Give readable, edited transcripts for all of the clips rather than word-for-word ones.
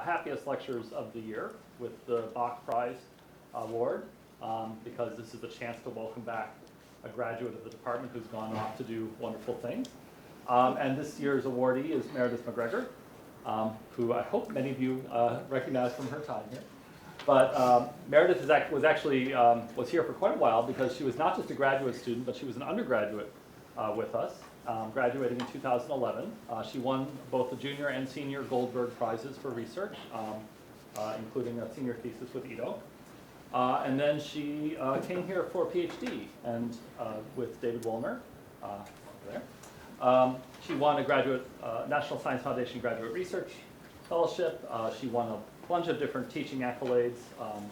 happiest lectures of the year with the Bach Prize award, because this is a chance to welcome back a graduate of the department who's gone off to do wonderful things. And this year's awardee is Meredith McGregor, who I hope many of you recognize from her time here. But Meredith was here for quite a while because she was not just a graduate student, but she was an undergraduate with us, graduating in 2011. She won both the junior and senior Goldberg prizes for research, including a senior thesis with Ito. And then she came here for a PhD and with David Wollner, over there. She won a National Science Foundation Graduate Research Fellowship. She won a bunch of different teaching accolades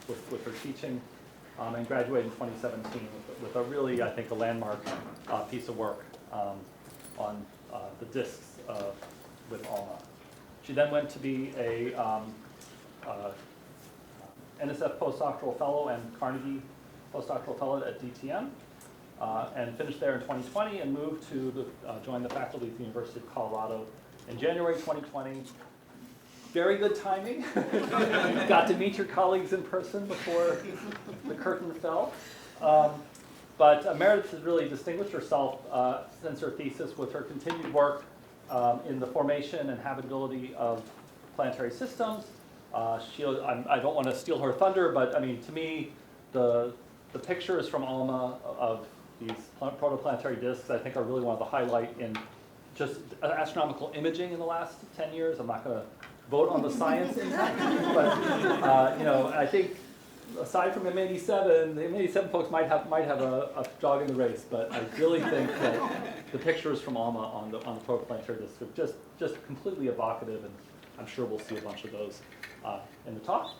with her teaching, and graduated in 2017 with a really, I think, a landmark piece of work on the discs with ALMA. She then went to be a NSF postdoctoral fellow and Carnegie postdoctoral fellow at DTM, and finished there in 2020 and moved to join the faculty at the University of Colorado in January 2020. Very good timing. Got to meet your colleagues in person before the curtain fell. But Meredith has really distinguished herself since her thesis with her continued work in the formation and habitability of planetary systems. I don't want to steal her thunder, but I mean, to me, the pictures from ALMA of these protoplanetary disks, I think, are really one of the highlight in just astronomical imaging in the last 10 years. I'm not going to vote on the science impact, but I think aside from M87, the M87 folks might have a jog in the race, but I really think that the pictures from ALMA on the protoplanetary disks are just completely evocative, and I'm sure we'll see a bunch of those in the talk.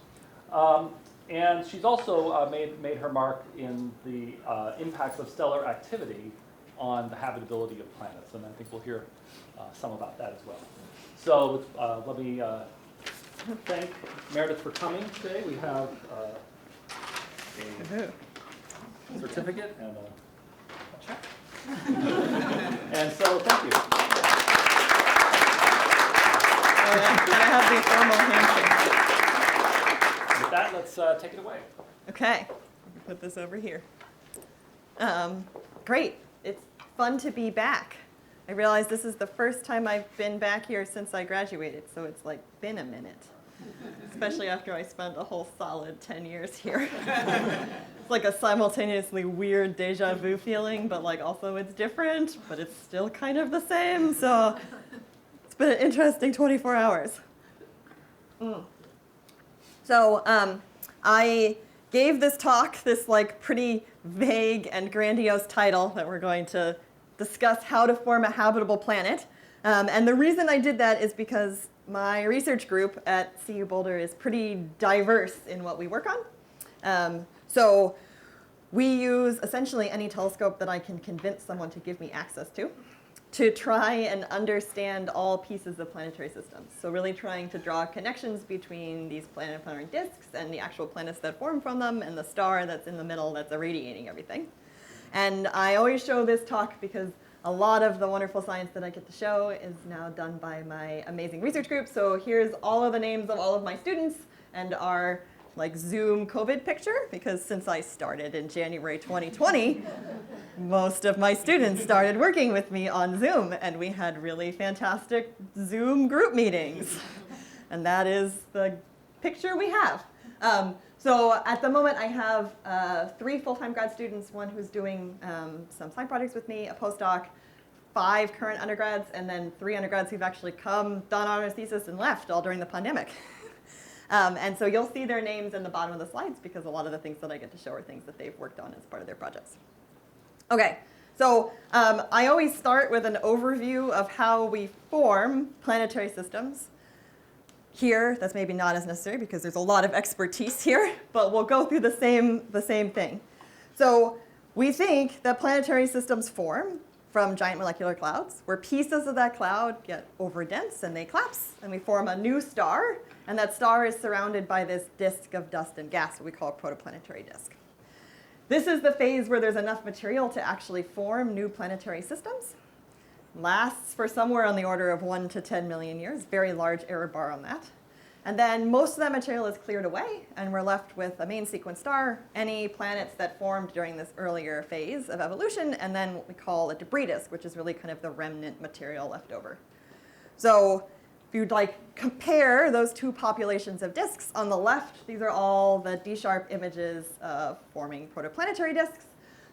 And she's also made her mark in the impacts of stellar activity on the habitability of planets, and I think we'll hear some about that as well. So let me thank Meredith for coming today. We have a certificate and a check. And so thank you. Can I have the formal handshake? With that, let's take it away. Okay, put this over here. Great, it's fun to be back. I realize this is the first time I've been back here since I graduated, so it's like been a minute, especially after I spent a whole solid 10 years here. It's like a simultaneously weird deja vu feeling, but like also it's different, but it's still kind of the same, so it's been an interesting 24 hours. So I gave this talk this like pretty vague and grandiose title that we're going to discuss how to form a habitable planet. And the reason I did that is because my research group at CU Boulder is pretty diverse in what we work on. So we use essentially any telescope that I can convince someone to give me access to try and understand all pieces of planetary systems. So really trying to draw connections between these planetary disks and the actual planets that form from them and the star that's in the middle that's irradiating everything. And I always show this talk because a lot of the wonderful science that I get to show is now done by my amazing research group. So here's all of the names of all of my students and our like Zoom COVID picture, because since I started in January 2020, most of my students started working with me on Zoom, and we had really fantastic Zoom group meetings. And that is the picture we have. So at the moment, I have 3 full-time grad students, one who's doing some side projects with me, a postdoc, 5 current undergrads, and then 3 undergrads who've actually come, done honors thesis, and left all during the pandemic. And so you'll see their names in the bottom of the slides because a lot of the things that I get to show are things that they've worked on as part of their projects. Okay, so I always start with an overview of how we form planetary systems. Here, that's maybe not as necessary because there's a lot of expertise here, but we'll go through the same thing. So we think that planetary systems form from giant molecular clouds, where pieces of that cloud get overdense and they collapse, and we form a new star, and that star is surrounded by this disk of dust and gas that we call a protoplanetary disk. This is the phase where there's enough material to actually form new planetary systems. Lasts for somewhere on the order of 1 to 10 million years, very large error bar on that. And then most of that material is cleared away, and we're left with a main sequence star, any planets that formed during this earlier phase of evolution, and then what we call a debris disk, which is really kind of the remnant material left over. So if you'd like compare those two populations of disks, on the left, these are all the D-sharp images of forming protoplanetary disks.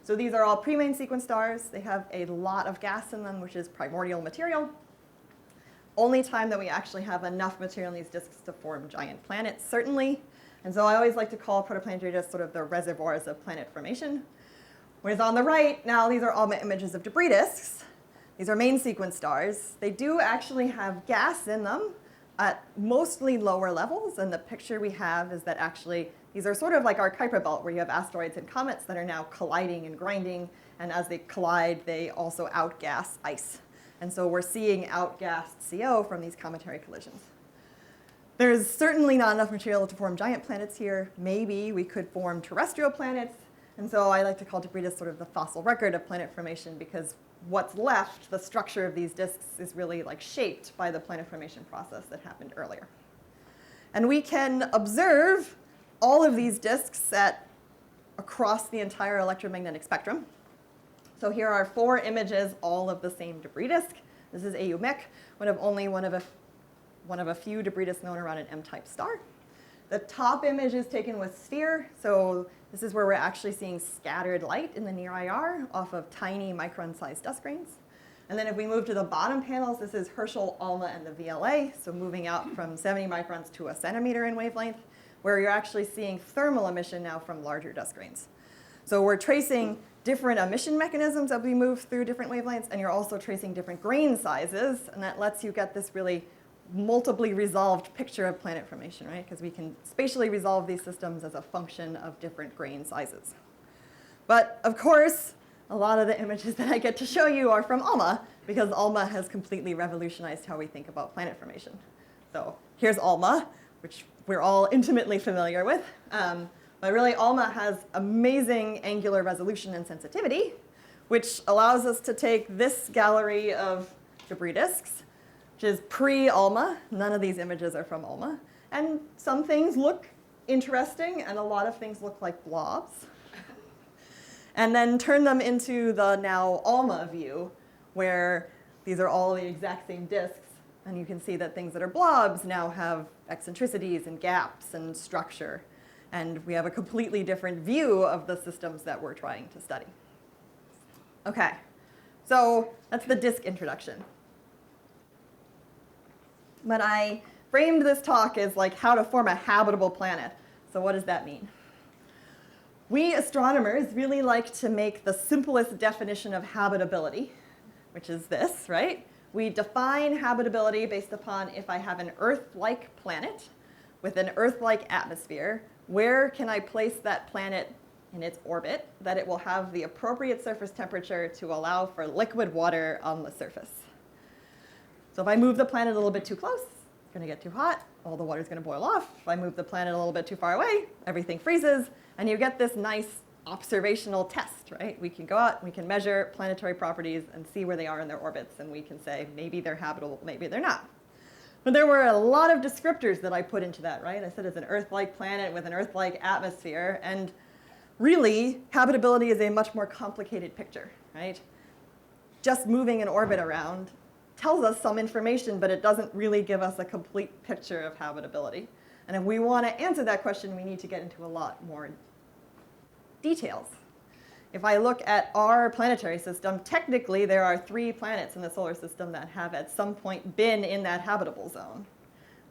So these are all pre-main sequence stars. They have a lot of gas in them, which is primordial material. Only time that we actually have enough material in these disks to form giant planets, certainly. And so I always like to call protoplanetary disks sort of the reservoirs of planet formation. Whereas on the right, now these are all images of debris disks. These are main sequence stars. They do actually have gas in them at mostly lower levels. And the picture we have is that actually these are sort of like our Kuiper belt, where you have asteroids and comets that are now colliding and grinding. And as they collide, they also outgas ice. And so we're seeing outgassed CO from these cometary collisions. There's certainly not enough material to form giant planets here. Maybe we could form terrestrial planets. And so I like to call debris disks sort of the fossil record of planet formation, because what's left, the structure of these disks, is really like shaped by the planet formation process that happened earlier. And we can observe all of these disks across the entire electromagnetic spectrum. So here are 4 images, all of the same debris disk. This is AUMIC, one of a few debris disks known around an M-type star. The top image is taken with sphere, so this is where we're actually seeing scattered light in the near IR off of tiny micron-sized dust grains. And then if we move to the bottom panels, this is Herschel, ALMA, and the VLA, so moving out from 70 microns to a centimeter in wavelength, where you're actually seeing thermal emission now from larger dust grains. So we're tracing different emission mechanisms as we move through different wavelengths, and you're also tracing different grain sizes, and that lets you get this really multiply resolved picture of planet formation, right? Because we can spatially resolve these systems as a function of different grain sizes. But of course, a lot of the images that I get to show you are from ALMA, because ALMA has completely revolutionized how we think about planet formation. So here's ALMA, which we're all intimately familiar with. But really, ALMA has amazing angular resolution and sensitivity, which allows us to take this gallery of debris disks, which is pre-ALMA. None of these images are from ALMA. And some things look interesting, and a lot of things look like blobs. And then turn them into the now ALMA view, where these are all the exact same disks. And you can see that things that are blobs now have eccentricities and gaps and structure. And we have a completely different view of the systems that we're trying to study. OK, so that's the disk introduction. But I framed this talk as like how to form a habitable planet. So what does that mean? We astronomers really like to make the simplest definition of habitability, which is this, right? We define habitability based upon if I have an Earth-like planet with an Earth-like atmosphere, where can I place that planet in its orbit that it will have the appropriate surface temperature to allow for liquid water on the surface. So if I move the planet a little bit too close, it's going to get too hot. All the water is going to boil off. If I move the planet a little bit too far away, everything freezes. And you get this nice observational test, right? We can go out, we can measure planetary properties and see where they are in their orbits. And we can say, maybe they're habitable, maybe they're not. But there were a lot of descriptors that I put into that, right? I said it's an Earth-like planet with an Earth-like atmosphere. And really, habitability is a much more complicated picture, right? Just moving an orbit around tells us some information, but it doesn't really give us a complete picture of habitability. And if we want to answer that question, we need to get into a lot more details. If I look at our planetary system, technically there are 3 planets in the solar system that have at some point been in that habitable zone.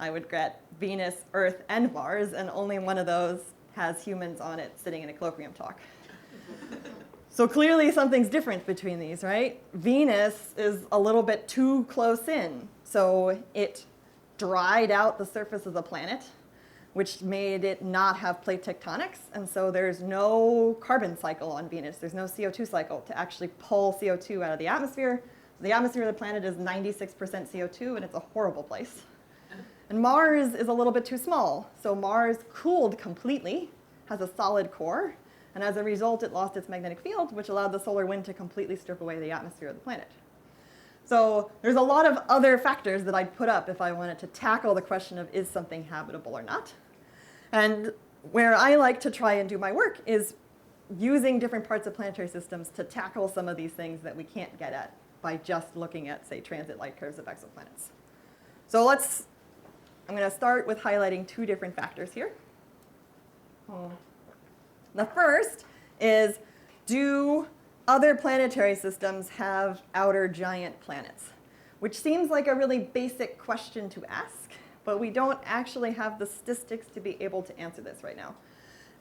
I would get Venus, Earth, and Mars, and only one of those has humans on it sitting in a colloquium talk. So clearly something's different between these, right? Venus is a little bit too close in, so it dried out the surface of the planet, which made it not have plate tectonics. And so there's no carbon cycle on Venus. There's no CO2 cycle to actually pull CO2 out of the atmosphere. The atmosphere of the planet is 96% CO2, and it's a horrible place. And Mars is a little bit too small. So Mars cooled completely, has a solid core. And as a result, it lost its magnetic field, which allowed the solar wind to completely strip away the atmosphere of the planet. So there's a lot of other factors that I'd put up if I wanted to tackle the question of is something habitable or not. And where I like to try and do my work is using different parts of planetary systems to tackle some of these things that we can't get at by just looking at, say, transit light curves of exoplanets. So I'm going to start with highlighting two different factors here. The first is, do other planetary systems have outer giant planets? Which seems like a really basic question to ask, but we don't actually have the statistics to be able to answer this right now.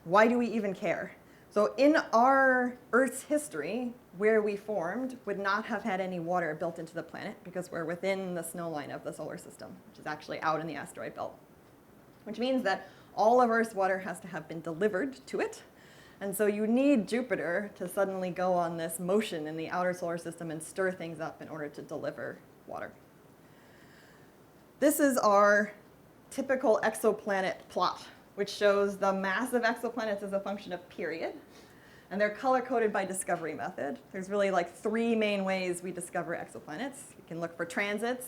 Why do we even care? So in our Earth's history, where we formed would not have had any water built into the planet because we're within the snow line of the solar system, which is actually out in the asteroid belt. Which means that all of Earth's water has to have been delivered to it. And so you need Jupiter to suddenly go on this motion in the outer solar system and stir things up in order to deliver water. This is our typical exoplanet plot, which shows the mass of exoplanets as a function of period. And they're color-coded by discovery method. There's really like three main ways we discover exoplanets. We can look for transits.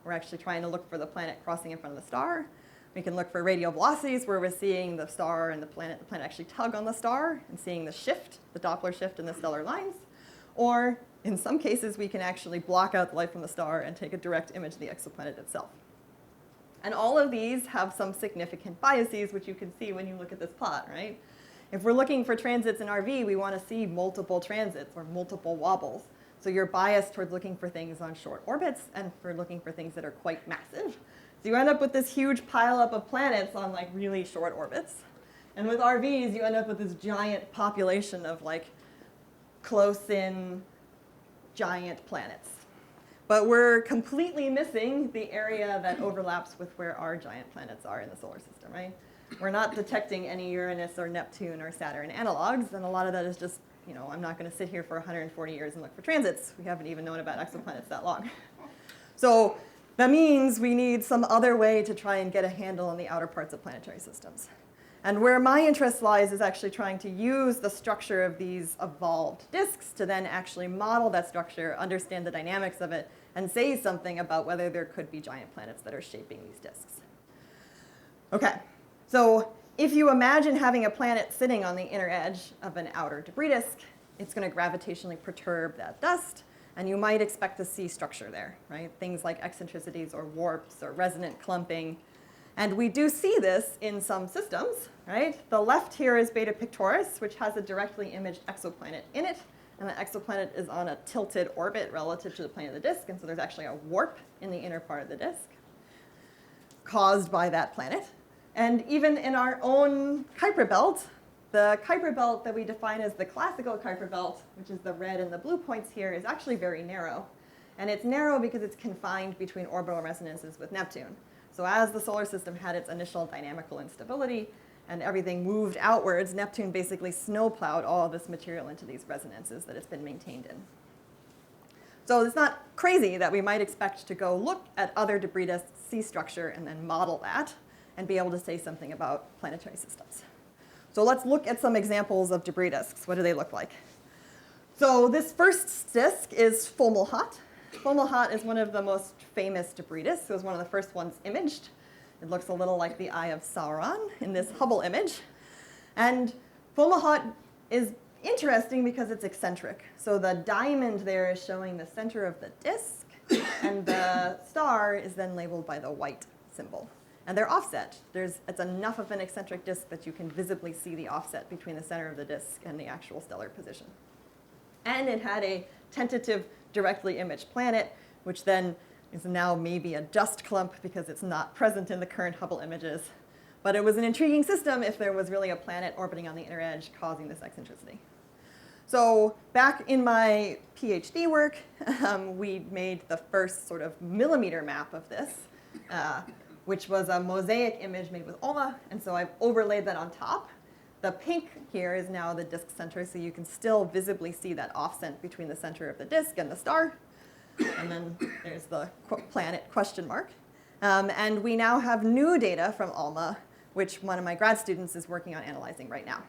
We're actually trying to look for the planet crossing in front of the star. We can look for radial velocities, where we're seeing the star and the planet actually tug on the star and seeing the shift, the Doppler shift in the stellar lines. Or in some cases, we can actually block out the light from the star and take a direct image of the exoplanet itself. And all of these have some significant biases, which you can see when you look at this plot, right? If we're looking for transits in RV, we want to see multiple transits or multiple wobbles. So you're biased towards looking for things on short orbits and for looking for things that are quite massive. So you end up with this huge pileup of planets on like really short orbits. And with RVs, you end up with this giant population of like close-in giant planets. But we're completely missing the area that overlaps with where our giant planets are in the solar system, right? We're not detecting any Uranus or Neptune or Saturn analogs, and a lot of that is just, I'm not going to sit here for 140 years and look for transits. We haven't even known about exoplanets that long. So that means we need some other way to try and get a handle on the outer parts of planetary systems. And where my interest lies is actually trying to use the structure of these evolved disks to then actually model that structure, understand the dynamics of it, and say something about whether there could be giant planets that are shaping these disks. Okay, so if you imagine having a planet sitting on the inner edge of an outer debris disk, it's going to gravitationally perturb that dust, and you might expect to see structure there, right? Things like eccentricities or warps or resonant clumping. And we do see this in some systems, right? The left here is Beta Pictoris, which has a directly imaged exoplanet in it. And the exoplanet is on a tilted orbit relative to the plane of the disk. And so there's actually a warp in the inner part of the disk caused by that planet. And even in our own Kuiper belt, the Kuiper belt that we define as the classical Kuiper belt, which is the red and the blue points here, is actually very narrow. And it's narrow because it's confined between orbital resonances with Neptune. So as the solar system had its initial dynamical instability and everything moved outwards, Neptune basically snowplowed all of this material into these resonances that it's been maintained in. So it's not crazy that we might expect to go look at other debris disks, see structure, and then model that and be able to say something about planetary systems. So let's look at some examples of debris disks. What do they look like? So this first disk is Fomalhaut. Fomalhaut is one of the most famous debris disks. It was one of the first ones imaged. It looks a little like the Eye of Sauron in this Hubble image. And Fomalhaut is interesting because it's eccentric. So the diamond there is showing the center of the disk, and the star is then labeled by the white symbol. And they're offset. It's enough of an eccentric disk that you can visibly see the offset between the center of the disk and the actual stellar position. And it had a tentative directly imaged planet, which then is now maybe a dust clump because it's not present in the current Hubble images. But it was an intriguing system if there was really a planet orbiting on the inner edge causing this eccentricity. So back in my PhD work, we made the first sort of millimeter map of this, which was a mosaic image made with ALMA. And so I've overlaid that on top. The pink here is now the disk center, so you can still visibly see that offset between the center of the disk and the star. And then there's the planet question mark. And we now have new data from ALMA, which one of my grad students is working on analyzing right now.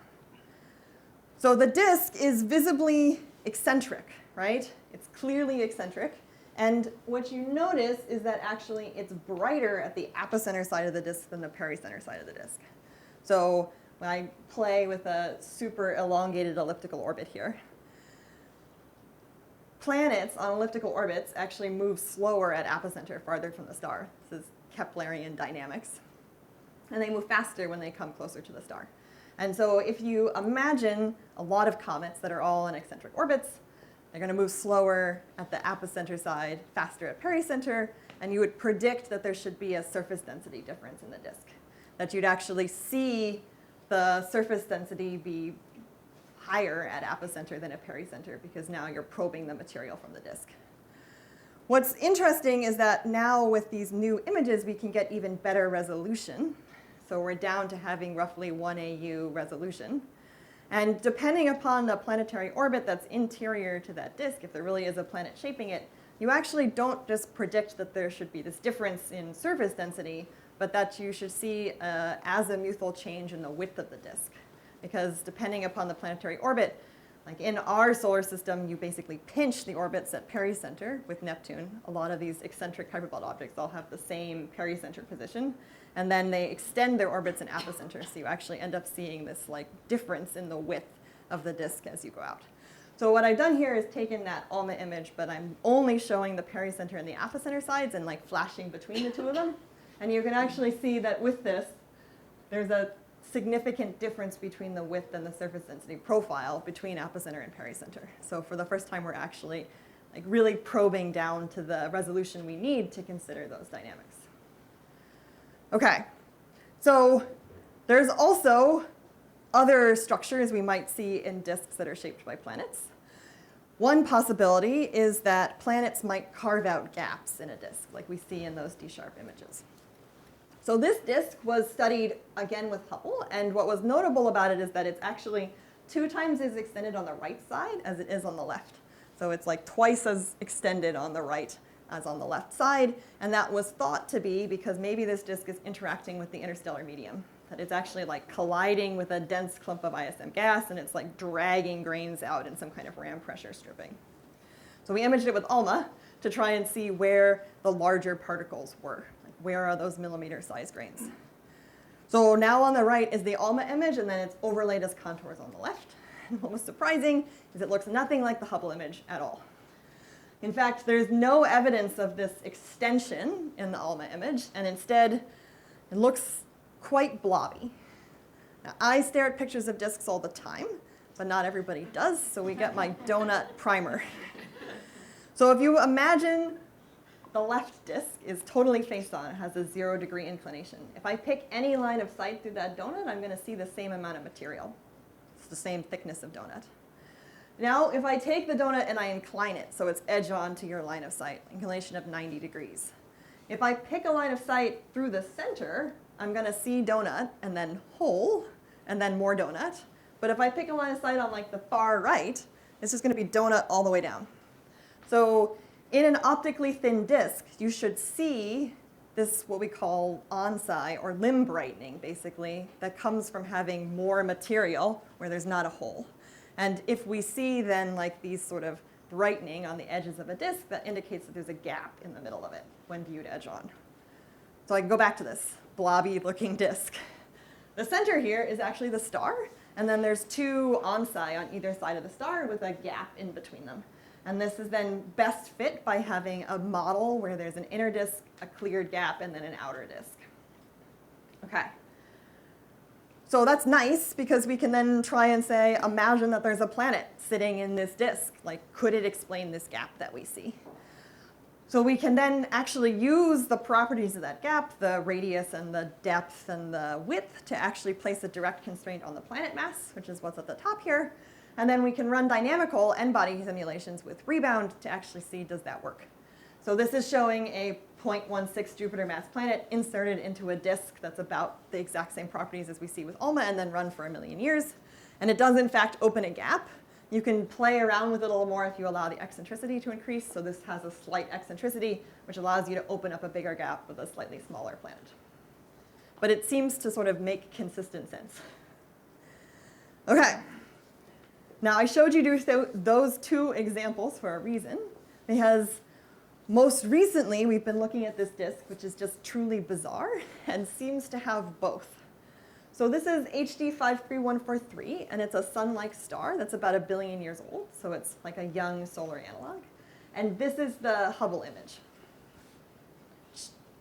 So the disk is visibly eccentric, right? It's clearly eccentric. And what you notice is that actually it's brighter at the apocenter side of the disk than the pericenter side of the disk. So when I play with a super elongated elliptical orbit here, planets on elliptical orbits actually move slower at apocenter, farther from the star. This is Keplerian dynamics. And they move faster when they come closer to the star. And so if you imagine a lot of comets that are all in eccentric orbits, they're going to move slower at the apocenter side, faster at pericenter, and you would predict that there should be a surface density difference in the disk. That you'd actually see the surface density be higher at apocenter than at pericenter because now you're probing the material from the disk. What's interesting is that now with these new images, we can get even better resolution. So we're down to having roughly 1 AU resolution. And depending upon the planetary orbit that's interior to that disk, if there really is a planet shaping it, you actually don't just predict that there should be this difference in surface density, but that you should see an azimuthal change in the width of the disk. Because depending upon the planetary orbit, like in our solar system, you basically pinch the orbits at pericenter with Neptune. A lot of these eccentric Kuiper belt objects all have the same pericenter position. And then they extend their orbits in apocenter, so you actually end up seeing this like difference in the width of the disk as you go out. So what I've done here is taken that ALMA image, but I'm only showing the pericenter and the apocenter sides and like flashing between the two of them. And you can actually see that with this, there's a significant difference between the width and the surface density profile between apocenter and pericenter. So for the first time, we're actually like really probing down to the resolution we need to consider those dynamics. Okay, so there's also other structures we might see in disks that are shaped by planets. One possibility is that planets might carve out gaps in a disk, like we see in those D-sharp images. So this disk was studied again with Hubble, and what was notable about it is that it's actually 2 times as extended on the right side as it is on the left. So it's like twice as extended on the right as on the left side, and that was thought to be because maybe this disk is interacting with the interstellar medium, that it's actually like colliding with a dense clump of ISM gas, and it's like dragging grains out in some kind of ram pressure stripping. So we imaged it with ALMA to try and see where the larger particles were. Like where are those millimeter-sized grains? So now on the right is the ALMA image, and then it's overlaid as contours on the left. And what was surprising is it looks nothing like the Hubble image at all. In fact, there's no evidence of this extension in the ALMA image, and instead, it looks quite blobby. Now, I stare at pictures of disks all the time, but not everybody does, so we get my donut primer. So if you imagine the left disk is totally face on, it has a 0-degree inclination. If I pick any line of sight through that donut, I'm going to see the same amount of material. It's the same thickness of donut. Now, if I take the donut and I incline it, so it's edge on to your line of sight, inclination of 90 degrees. If I pick a line of sight through the center, I'm going to see donut and then hole and then more donut. But if I pick a line of sight on like the far right, it's just going to be donut all the way down. So in an optically thin disk, you should see this, what we call onsci, or limb brightening, basically, that comes from having more material where there's not a hole. And if we see then like these sort of brightening on the edges of a disk, that indicates that there's a gap in the middle of it when viewed edge on. So I can go back to this blobby looking disk. The center here is actually the star, and then there's 2 onsci on either side of the star with a gap in between them. And this is then best fit by having a model where there's an inner disk, a cleared gap, and then an outer disk. Okay. So that's nice because we can then try and say, imagine that there's a planet sitting in this disk. Like, could it explain this gap that we see? So we can then actually use the properties of that gap, the radius and the depth and the width, to actually place a direct constraint on the planet mass, which is what's at the top here. And then we can run dynamical n-body simulations with rebound to actually see, does that work? So this is showing a 0.16 Jupiter mass planet inserted into a disk that's about the exact same properties as we see with ALMA and then run for 1 million years. And it does, in fact, open a gap. You can play around with it a little more if you allow the eccentricity to increase. So this has a slight eccentricity, which allows you to open up a bigger gap with a slightly smaller planet. But it seems to sort of make consistent sense. Okay. Now, I showed you those 2 examples for a reason, because Most recently, we've been looking at this disk, which is just truly bizarre and seems to have both. So this is HD 53143, and it's a sun-like star that's about 1 billion years old, so it's like a young solar analog. And this is the Hubble image.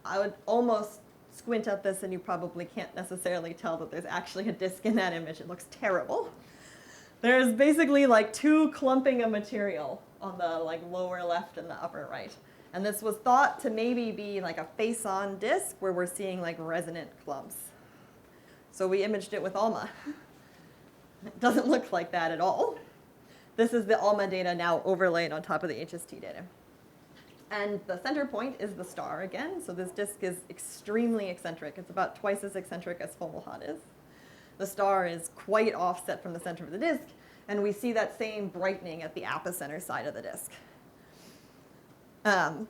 I would almost squint at this, and you probably can't necessarily tell that there's actually a disk in that image. It looks terrible. There's basically like 2 clumping of material on the like lower left and the upper right. And this was thought to maybe be like a face-on disk where we're seeing like resonant clumps. So we imaged it with ALMA. It doesn't look like that at all. This is the ALMA data now overlaid on top of the HST data. And the center point is the star again. So this disk is extremely eccentric. It's about twice as eccentric as Fomalhaut is. The star is quite offset from the center of the disk, and we see that same brightening at the apocenter side of the disk.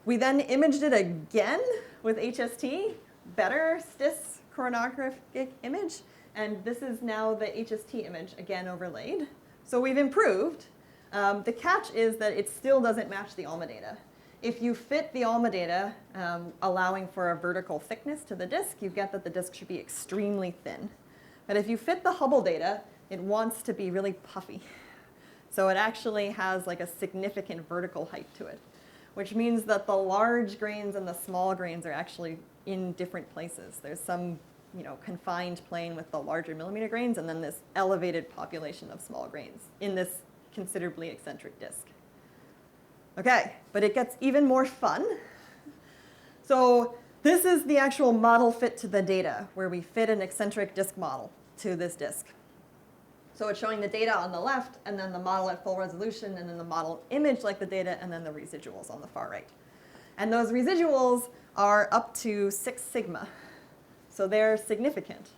We then imaged it again with HST, better STIS coronographic image, and this is now the HST image again overlaid. So we've improved. The catch is that it still doesn't match the ALMA data. If you fit the ALMA data, allowing for a vertical thickness to the disk, you get that the disk should be extremely thin. But if you fit the Hubble data, it wants to be really puffy. So it actually has like a significant vertical height to it, which means that the large grains and the small grains are actually in different places. There's some confined plane with the larger millimeter grains, and then this elevated population of small grains in this considerably eccentric disk. Okay, but it gets even more fun. So this is the actual model fit to the data, where we fit an eccentric disk model to this disk. So it's showing the data on the left, and then the model at full resolution, and then the model image like the data, and then the residuals on the far right. And those residuals are up to 6 sigma. So they're significant.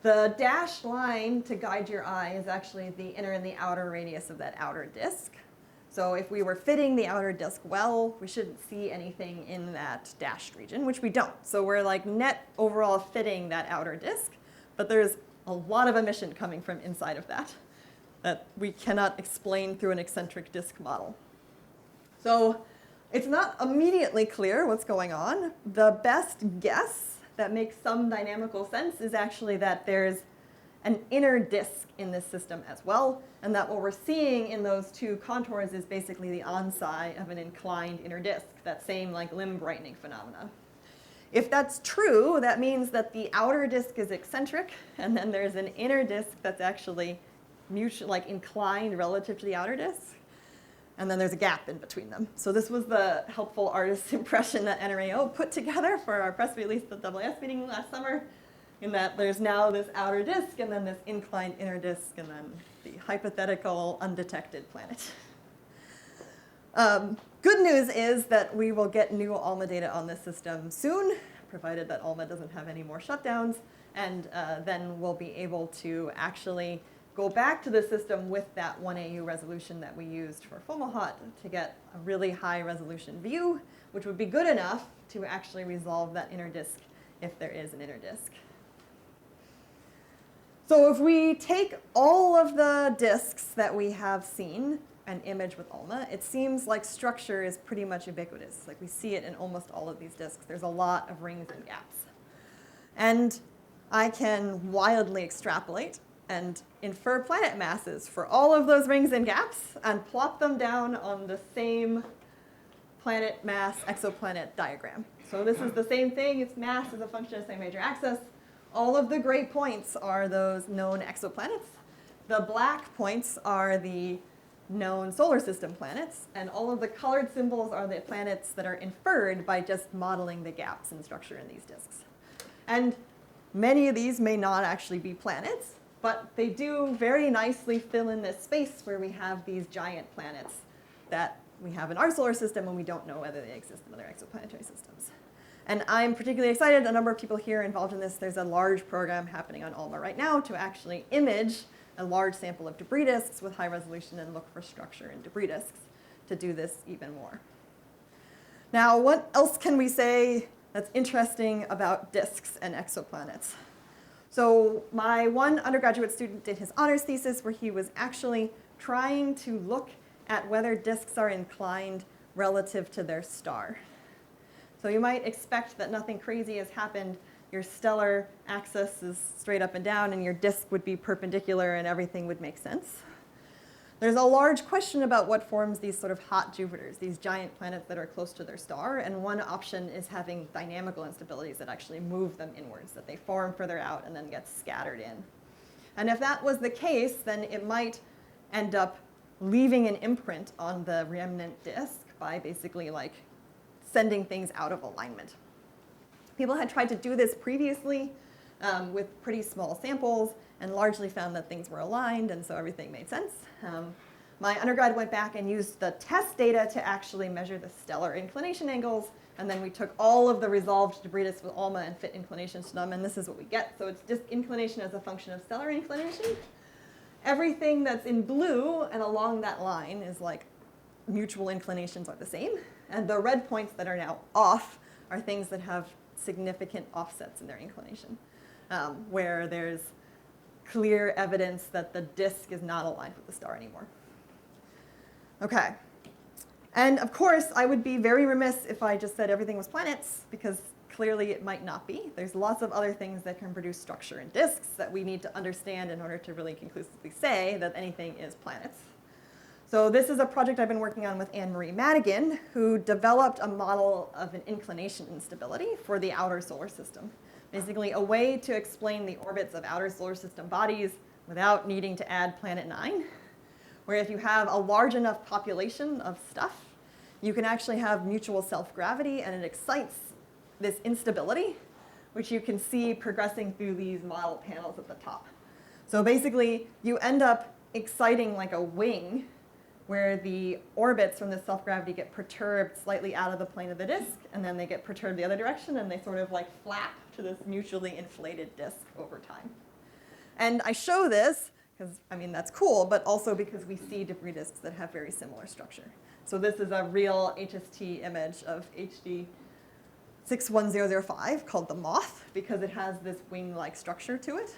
The dashed line to guide your eye is actually the inner and the outer radius of that outer disk. So if we were fitting the outer disk well, we shouldn't see anything in that dashed region, which we don't. So we're like net overall fitting that outer disk, but there's a lot of emission coming from inside of that we cannot explain through an eccentric disk model. So it's not immediately clear what's going on. The best guess that makes some dynamical sense is actually that there's an inner disk in this system as well, and that what we're seeing in those 2 contours is basically the onside of an inclined inner disk, that same like limb brightening phenomena. If that's true, that means that the outer disk is eccentric, and then there's an inner disk that's actually inclined relative to the outer disk, and then there's a gap in between them. So this was the helpful artist's impression that NRAO put together for our press release at the AAS meeting last summer, in that there's now this outer disk, and then this inclined inner disk, and then the hypothetical undetected planet. Good news is that we will get new ALMA data on this system soon, provided that ALMA doesn't have any more shutdowns, and then we'll be able to actually go back to the system with that 1 AU resolution that we used for Fomalhaut to get a really high resolution view, which would be good enough to actually resolve that inner disk if there is an inner disk. So if we take all of the disks that we have seen and image with ALMA, it seems like structure is pretty much ubiquitous. Like we see it in almost all of these disks. There's a lot of rings and gaps. And I can wildly extrapolate and infer planet masses for all of those rings and gaps and plot them down on the same planet mass exoplanet diagram. So this is the same thing. Its mass is a function of the same major axis. All of the gray points are those known exoplanets. The black points are the known solar system planets, and all of the colored symbols are the planets that are inferred by just modeling the gaps in structure in these disks. And many of these may not actually be planets, but they do very nicely fill in this space where we have these giant planets that we have in our solar system, and we don't know whether they exist in other exoplanetary systems. And I'm particularly excited, a number of people here involved in this. There's a large program happening on ALMA right now to actually image a large sample of debris disks with high resolution and look for structure in debris disks to do this even more. Now, what else can we say that's interesting about disks and exoplanets? So my one undergraduate student did his honors thesis where he was actually trying to look at whether disks are inclined relative to their star. So you might expect that nothing crazy has happened. Your stellar axis is straight up and down, and your disk would be perpendicular, and everything would make sense. There's a large question about what forms these sort of hot Jupiters, these giant planets that are close to their star, and one option is having dynamical instabilities that actually move them inwards, that they form further out and then get scattered in. And if that was the case, then it might end up leaving an imprint on the remnant disk by basically like sending things out of alignment. People had tried to do this previously with pretty small samples and largely found that things were aligned, and so everything made sense. My undergrad went back and used the test data to actually measure the stellar inclination angles, and then we took all of the resolved debris disks with ALMA and fit inclinations to them, and this is what we get. So it's disk inclination as a function of stellar inclination. Everything that's in blue and along that line is like mutual inclinations are the same, and the red points that are now off are things that have significant offsets in their inclination, where there's clear evidence that the disk is not aligned with the star anymore. Okay. And of course, I would be very remiss if I just said everything was planets, because clearly it might not be. There's lots of other things that can produce structure in disks that we need to understand in order to really conclusively say that anything is planets. So this is a project I've been working on with Anne-Marie Madigan, who developed a model of an inclination instability for the outer solar system. Basically a way to explain the orbits of outer solar system bodies without needing to add Planet 9, where if you have a large enough population of stuff, you can actually have mutual self-gravity, and it excites this instability, which you can see progressing through these model panels at the top. So basically, you end up exciting like a wing, where the orbits from the self-gravity get perturbed slightly out of the plane of the disk, and then they get perturbed the other direction, and they sort of like flap to this mutually inflated disk over time. And I show this because, I mean, that's cool, but also because we see debris disks that have very similar structure. So this is a real HST image of HD 61005 called the Moth, because it has this wing-like structure to it.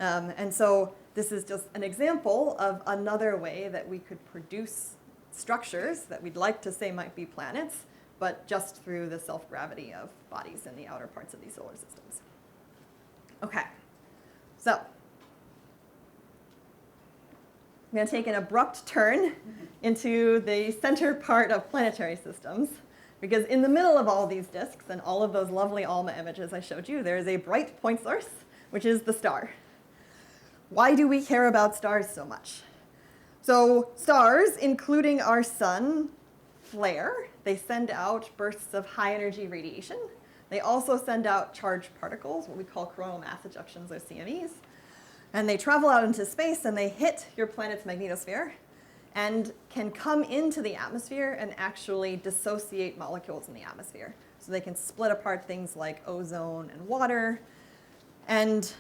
And so this is just an example of another way that we could produce structures that we'd like to say might be planets, but just through the self-gravity of bodies in the outer parts of these solar systems. Okay, so I'm going to take an abrupt turn into the center part of planetary systems, because in the middle of all these disks and all of those lovely ALMA images I showed you, there is a bright point source, which is the star. Why do we care about stars so much? So stars, including our sun, flare. They send out bursts of high energy radiation. They also send out charged particles, what we call coronal mass ejections, or CMEs. And they travel out into space and they hit your planet's magnetosphere and can come into the atmosphere and actually dissociate molecules in the atmosphere. So they can split apart things like ozone and water. And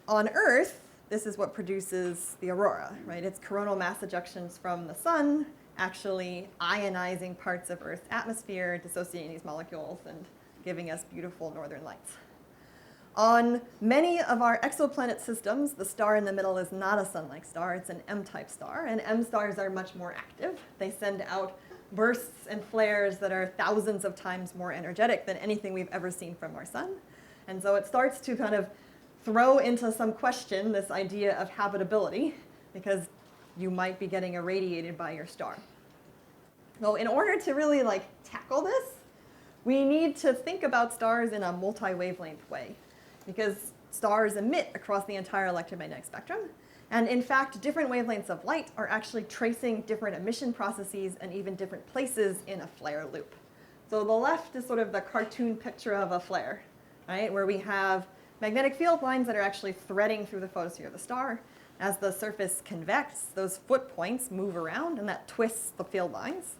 on Earth, this is what produces the aurora, right? It's coronal mass ejections from the sun actually ionizing parts of Earth's atmosphere, dissociating these molecules, and giving us beautiful northern lights. On many of our exoplanet systems, the star in the middle is not a sun-like star, it's an M-type star, and M stars are much more active. They send out bursts and flares that are thousands of times more energetic than anything we've ever seen from our sun. And so it starts to kind of throw into some question this idea of habitability, because you might be getting irradiated by your star. So in order to really tackle this, we need to think about stars in a multi-wavelength way, because stars emit across the entire electromagnetic spectrum. And in fact, different wavelengths of light are actually tracing different emission processes and even different places in a flare loop. So the left is sort of the cartoon picture of a flare, right, where we have magnetic field lines that are actually threading through the photosphere of the star. As the surface convects, those foot points move around, and that twists the field lines.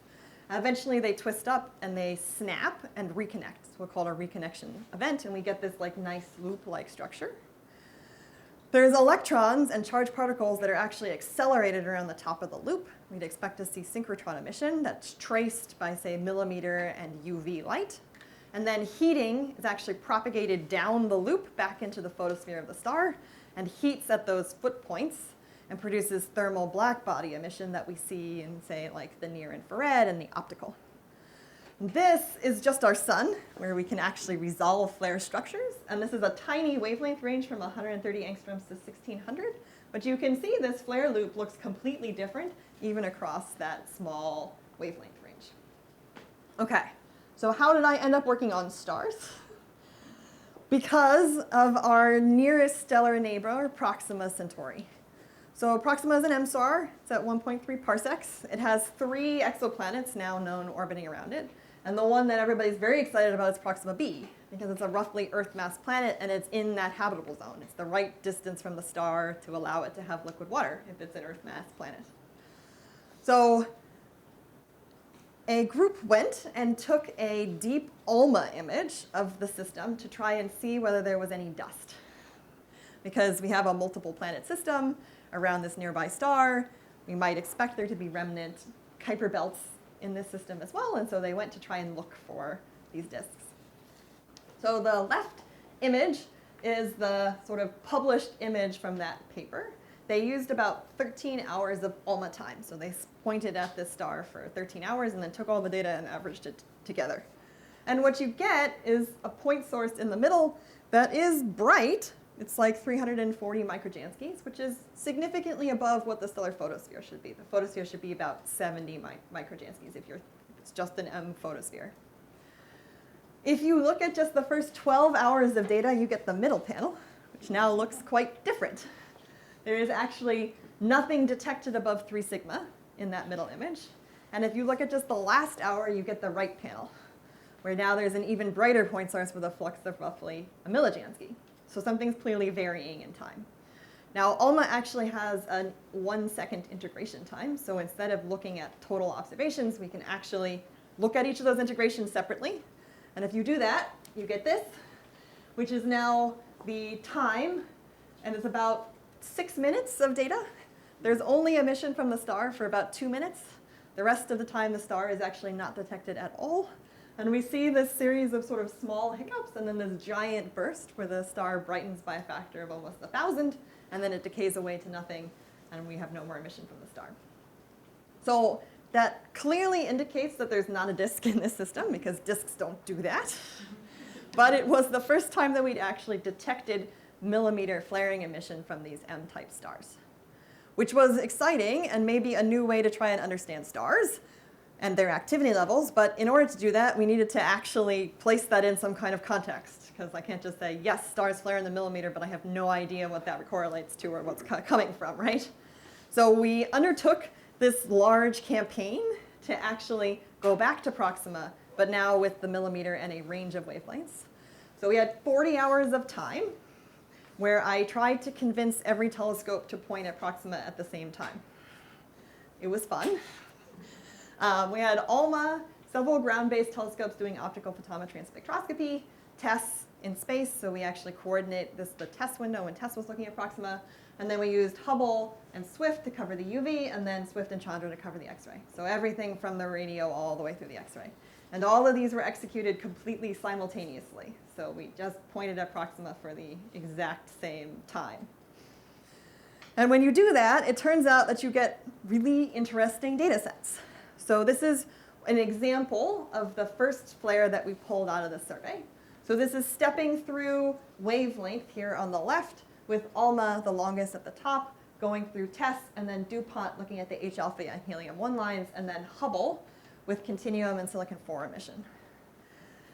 Eventually, they twist up, and they snap and reconnect. It's what's called a reconnection event, and we get this nice loop-like structure. There's electrons and charged particles that are actually accelerated around the top of the loop. We'd expect to see synchrotron emission that's traced by, say, millimeter and UV light. And then heating is actually propagated down the loop back into the photosphere of the star and heats at those foot points and produces thermal black body emission that we see in, say, the near infrared and the optical. This is just our sun, where we can actually resolve flare structures. And this is a tiny wavelength range from 130 angstroms to 1600. But you can see this flare loop looks completely different, even across that small wavelength range. OK, so how did I end up working on stars? Because of our nearest stellar neighbor, Proxima Centauri. So Proxima is an M-star. It's at 1.3 parsecs. It has 3 exoplanets now known orbiting around it. And the one that everybody's very excited about is Proxima b, because it's a roughly Earth mass planet, and it's in that habitable zone. It's the right distance from the star to allow it to have liquid water if it's an Earth mass planet. So a group went and took a deep ULMA image of the system to try and see whether there was any dust. Because we have a multiple planet system around this nearby star, we might expect there to be remnant Kuiper belts in this system as well, and so they went to try and look for these disks. So the left image is the sort of published image from that paper. They used about 13 hours of ULMA time. So they pointed at this star for 13 hours and then took all the data and averaged it together. And what you get is a point source in the middle that is bright. It's like 340 microjanskis, which is significantly above what the stellar photosphere should be. The photosphere should be about 70 microjanskis if it's just an M photosphere. If you look at just the first 12 hours of data, you get the middle panel, which now looks quite different. There is actually nothing detected above 3 sigma in that middle image. And if you look at just the last hour, you get the right panel, where now there's an even brighter point source with a flux of roughly a millijansky. So something's clearly varying in time. Now, ULMA actually has a 1-second integration time. So instead of looking at total observations, we can actually look at each of those integrations separately. And if you do that, you get this, which is now the time. And it's about 6 minutes of data. There's only emission from the star for about 2 minutes. The rest of the time, the star is actually not detected at all. And we see this series of sort of small hiccups and then this giant burst where the star brightens by a factor of almost 1,000, and then it decays away to nothing, and we have no more emission from the star. So that clearly indicates that there's not a disk in this system, because disks don't do that. But it was the first time that we'd actually detected millimeter flaring emission from these M-type stars, which was exciting and maybe a new way to try and understand stars and their activity levels. But in order to do that, we needed to actually place that in some kind of context, because I can't just say, yes, stars flare in the millimeter, but I have no idea what that correlates to or what's coming from, right? So we undertook this large campaign to actually go back to Proxima, but now with the millimeter and a range of wavelengths. So we had 40 hours of time where I tried to convince every telescope to point at Proxima at the same time. It was fun. We had ALMA, several ground-based telescopes doing optical photometry and spectroscopy, TESS in space, so we actually coordinate the TESS window when TESS was looking at Proxima. And then we used Hubble and SWIFT to cover the UV, and then SWIFT and Chandra to cover the X-ray. So everything from the radio all the way through the X-ray. And all of these were executed completely simultaneously. So we just pointed at Proxima for the exact same time. And when you do that, it turns out that you get really interesting data sets. So this is an example of the first flare that we pulled out of the survey. So this is stepping through wavelength here on the left, with ALMA, the longest at the top, going through TESS, and then DuPont looking at the H-alpha and helium-1 lines, and then Hubble with continuum and silicon-4 emission.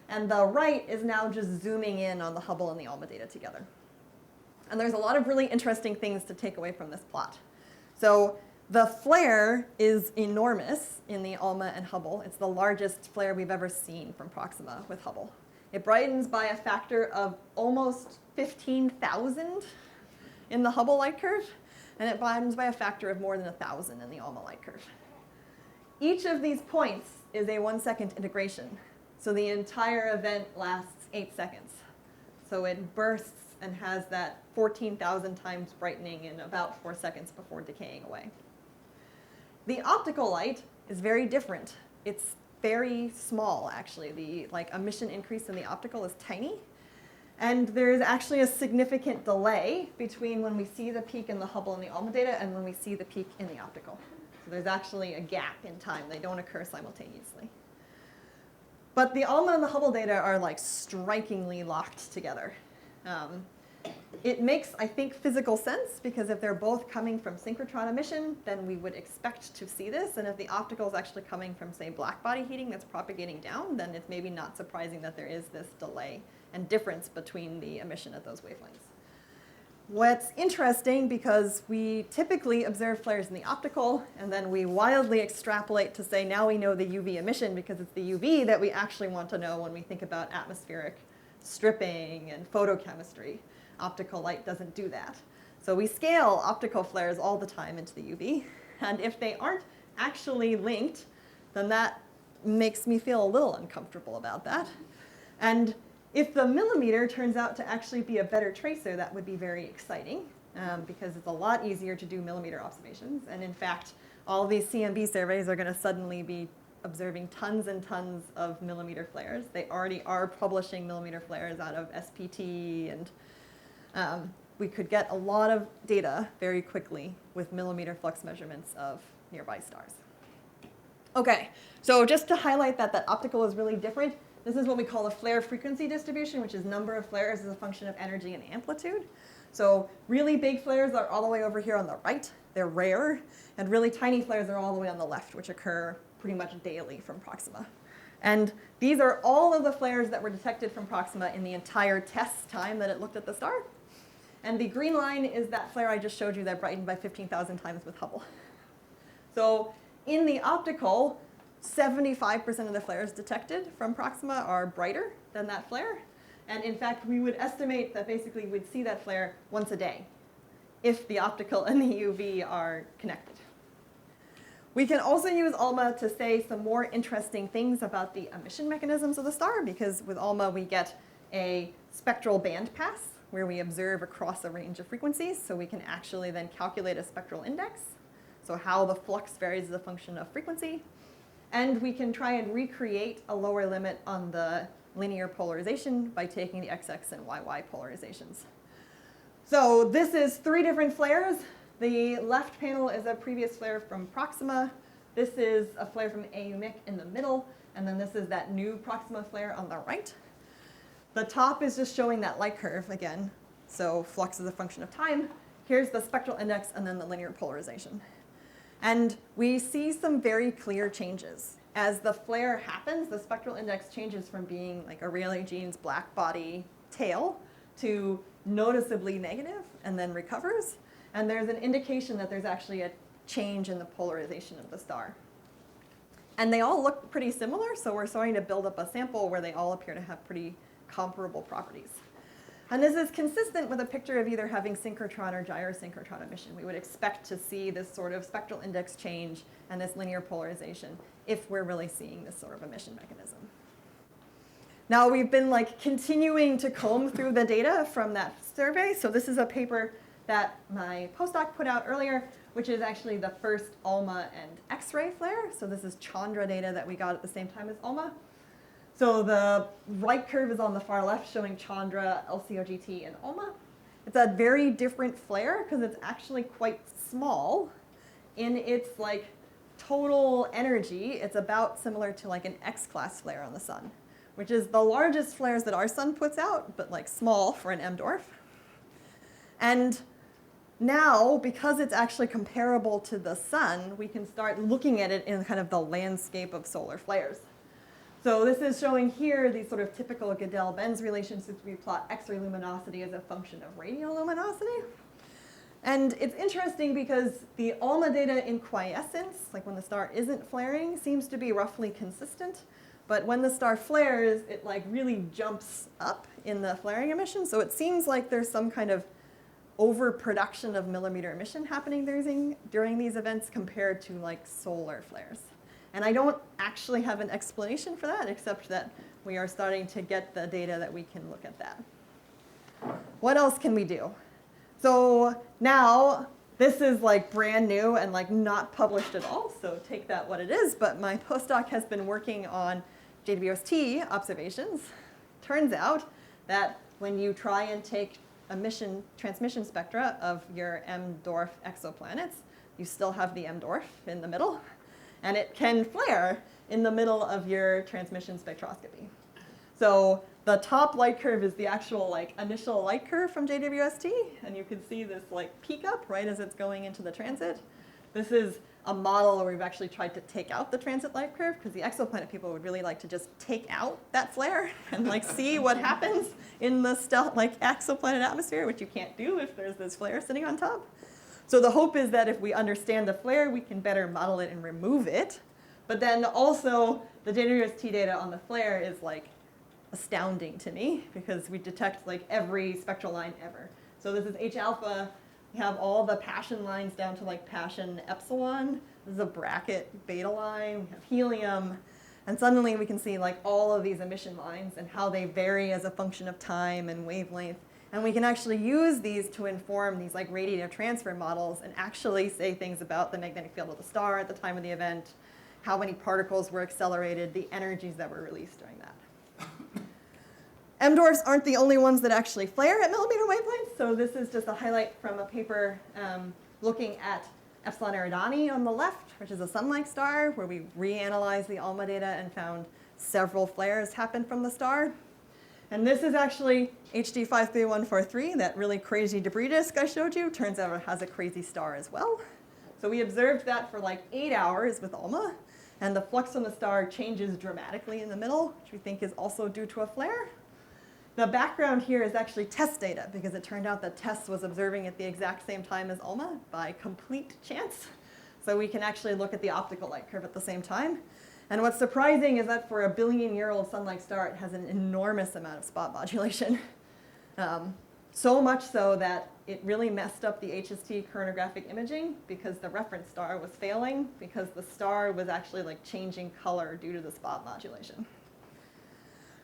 And the right is now just zooming in on the Hubble and the ALMA data together. And there's a lot of really interesting things to take away from this plot. So the flare is enormous in the ALMA and Hubble. It's the largest flare we've ever seen from Proxima with Hubble. It brightens by a factor of almost 15,000 in the Hubble light curve, and it brightens by a factor of more than 1,000 in the ALMA light curve. Each of these points is a 1-second integration. So the entire event lasts 8 seconds. So it bursts and has that 14,000 times brightening in about 4 seconds before decaying away. The optical light is very different. It's very small, actually. The emission increase in the optical is tiny. And there's actually a significant delay between when we see the peak in the Hubble and the ALMA data and when we see the peak in the optical. So there's actually a gap in time. They don't occur simultaneously. But the ALMA and the Hubble data are like strikingly locked together. It makes, I think, physical sense, because if they're both coming from synchrotron emission, then we would expect to see this. And if the optical is actually coming from, say, black body heating that's propagating down, then it's maybe not surprising that there is this delay and difference between the emission at those wavelengths. What's interesting, because we typically observe flares in the optical, and then we wildly extrapolate to say now we know the UV emission because it's the UV that we actually want to know when we think about atmospheric stripping and photochemistry. Optical light doesn't do that. So we scale optical flares all the time into the UV, and if they aren't actually linked, then that makes me feel a little uncomfortable about that. And if the millimeter turns out to actually be a better tracer, that would be very exciting, because it's a lot easier to do millimeter observations. And in fact, all these CMB surveys are going to suddenly be observing tons and tons of millimeter flares. They already are publishing millimeter flares out of SPT, and we could get a lot of data very quickly with millimeter flux measurements of nearby stars. Okay, so just to highlight that optical is really different, this is what we call a flare frequency distribution, which is number of flares as a function of energy and amplitude. So really big flares are all the way over here on the right. They're rare. And really tiny flares are all the way on the left, which occur pretty much daily from Proxima. And these are all of the flares that were detected from Proxima in the entire test time that it looked at the star. And the green line is that flare I just showed you that brightened by 15,000 times with Hubble. So in the optical, 75% of the flares detected from Proxima are brighter than that flare. And in fact, we would estimate that basically we'd see that flare once a day if the optical and the UV are connected. We can also use ALMA to say some more interesting things about the emission mechanisms of the star, because with ALMA we get a spectral bandpass where we observe across a range of frequencies, so we can actually then calculate a spectral index, so how the flux varies as a function of frequency. And we can try and recreate a lower limit on the linear polarization by taking the XX and YY polarizations. So this is 3 different flares. The left panel is a previous flare from Proxima. This is a flare from AUMIC in the middle. And then this is that new Proxima flare on the right. The top is just showing that light curve again. So flux is a function of time. Here's the spectral index and then the linear polarization. And we see some very clear changes. As the flare happens, the spectral index changes from being like a Rayleigh-Jeans black body tail to noticeably negative and then recovers. And there's an indication that there's actually a change in the polarization of the star. And they all look pretty similar, so we're starting to build up a sample where they all appear to have pretty comparable properties. And this is consistent with a picture of either having synchrotron or gyrosynchrotron emission. We would expect to see this sort of spectral index change and this linear polarization if we're really seeing this sort of emission mechanism. Now we've been like continuing to comb through the data from that survey. So this is a paper that my postdoc put out earlier, which is actually the first ALMA and X-ray flare. So this is Chandra data that we got at the same time as ALMA. So the right curve is on the far left showing Chandra, LCOGT, and ALMA. It's a very different flare because it's actually quite small. In its like total energy, it's about similar to like an X-class flare on the sun, which is the largest flares that our sun puts out, but like small for an M dwarf. And now, because it's actually comparable to the sun, we can start looking at it in kind of the landscape of solar flares. So this is showing here these sort of typical Gödel-Benz relationships. We plot X-ray luminosity as a function of radial luminosity. And it's interesting because the ALMA data in quiescence, like when the star isn't flaring, seems to be roughly consistent. But when the star flares, it like really jumps up in the flaring emission. So it seems like there's some kind of overproduction of millimeter emission happening during these events compared to like solar flares. And I don't actually have an explanation for that, except that we are starting to get the data that we can look at that. What else can we do? So now, this is like brand new and like not published at all, so take that what it is, but my postdoc has been working on JWST observations. Turns out that when you try and take emission transmission spectra of your M dwarf exoplanets, you still have the M dwarf in the middle. And it can flare. in the middle of your transmission spectroscopy. So the top light curve is the actual like initial light curve from JWST, and you can see this like peak up right as it's going into the transit. This is a model where we've actually tried to take out the transit light curve because the exoplanet people would really like to just take out that flare and like see what happens in the like exoplanet atmosphere, which you can't do if there's this flare sitting on top. So the hope is that if we understand the flare, we can better model it and remove it. But then also the JWST data on the flare is like astounding to me because we detect like every spectral line ever. So this is H alpha. We have all the Paschen lines down to like Paschen epsilon. This is a bracket beta line. We have helium. And suddenly we can see like all of these emission lines and how they vary as a function of time and wavelength. And we can actually use these to inform these like radiative transfer models and actually say things about the magnetic field of the star at the time of the event, how many particles were accelerated, the energies that were released during that. M-dwarfs aren't the only ones that actually flare at millimeter wavelengths, so this is just a highlight from a paper looking at Epsilon Eridani on the left, which is a sun-like star, where we reanalyzed the ALMA data and found several flares happen from the star. And this is actually HD 53143, that really crazy debris disk I showed you. Turns out it has a crazy star as well. So we observed that for like 8 hours with ALMA, and the flux from the star changes dramatically in the middle, which we think is also due to a flare. The background here is actually TESS data, because it turned out that TESS was observing at the exact same time as ALMA by complete chance. So we can actually look at the optical light curve at the same time. And what's surprising is that for a billion-year-old sun-like star, it has an enormous amount of spot modulation. So much so that it really messed up the HST coronographic imaging because the reference star was failing because the star was actually like changing color due to the spot modulation.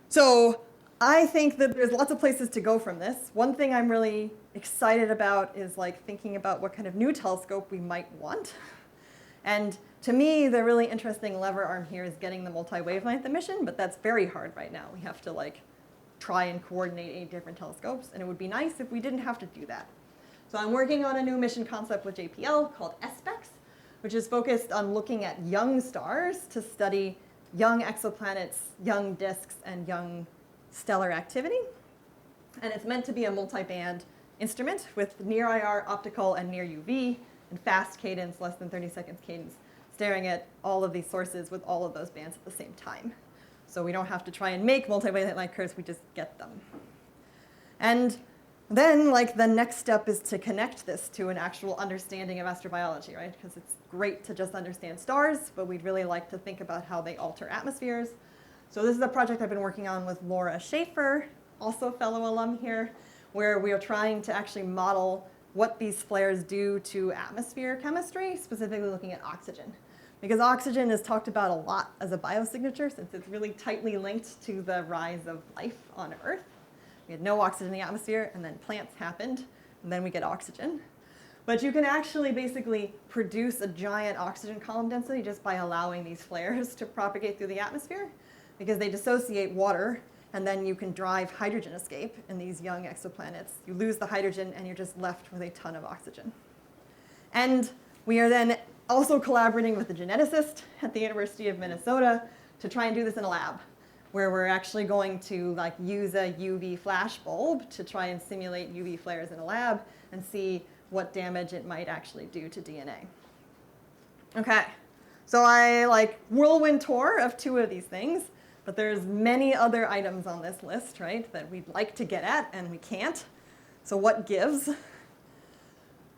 So I think that there's lots of places to go from this. One thing I'm really excited about is like thinking about what kind of new telescope we might want. And to me, the really interesting lever arm here is getting the multi-wavelength emission, but that's very hard right now. We have to like try and coordinate 8 different telescopes, and it would be nice if we didn't have to do that. So I'm working on a new mission concept with JPL called SPECS, which is focused on looking at young stars to study young exoplanets, young disks, and young stellar activity. And it's meant to be a multi-band instrument with near IR optical and near UV and fast cadence, less than 30 seconds cadence, staring at all of these sources with all of those bands at the same time. So we don't have to try and make multi-wavelength light curves, we just get them. And then like the next step is to connect this to an actual understanding of astrobiology, right? Because it's great to just understand stars, but we'd really like to think about how they alter atmospheres. So this is a project I've been working on with Laura Schaefer, also a fellow alum here, where we are trying to actually model what these flares do to atmosphere chemistry, specifically looking at oxygen. Because oxygen is talked about a lot as a biosignature since it's really tightly linked to the rise of life on Earth. We had no oxygen in the atmosphere, and then plants happened, and then we get oxygen. But you can actually basically produce a giant oxygen column density just by allowing these flares to propagate through the atmosphere, because they dissociate water, and then you can drive hydrogen escape in these young exoplanets. You lose the hydrogen, and you're just left with a ton of oxygen. And we are then also collaborating with a geneticist at the University of Minnesota to try and do this in a lab, where we're actually going to like use a UV flash bulb to try and simulate UV flares in a lab and see what damage it might actually do to DNA. Okay, so I like whirlwind tour of 2 of these things. But there's many other items on this list, right, that we'd like to get at and we can't. So what gives?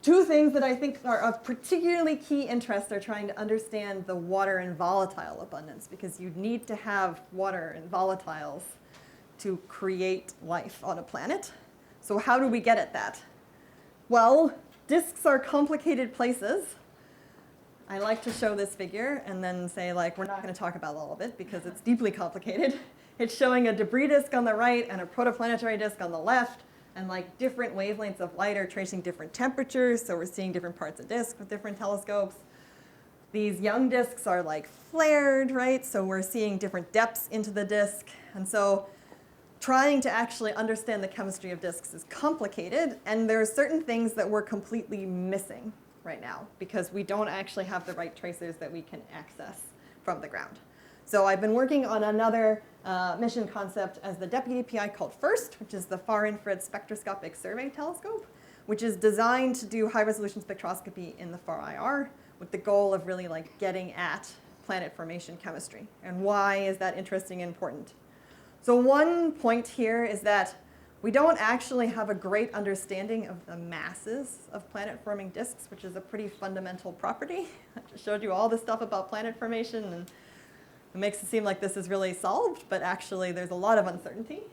2 things that I think are of particularly key interest are trying to understand the water and volatile abundance, because you need to have water and volatiles to create life on a planet. So how do we get at that? Well, disks are complicated places. I like to show this figure and then say, like, we're not going to talk about all of it because it's deeply complicated. It's showing a debris disk on the right and a protoplanetary disk on the left, and like different wavelengths of light are tracing different temperatures, so we're seeing different parts of disk with different telescopes. These young disks are like flared, right? So we're seeing different depths into the disk. And so trying to actually understand the chemistry of disks is complicated, and there are certain things that we're completely missing right now because we don't actually have the right tracers that we can access from the ground. So I've been working on another mission concept as the deputy PI called FIRST, which is the Far Infrared Spectroscopic Survey Telescope, which is designed to do high-resolution spectroscopy in the far IR with the goal of really like getting at planet formation chemistry. And why is that interesting and important? So one point here is that we don't actually have a great understanding of the masses of planet-forming disks, which is a pretty fundamental property. I just showed you all this stuff about planet formation, and it makes it seem like this is really solved, but actually there's a lot of uncertainty.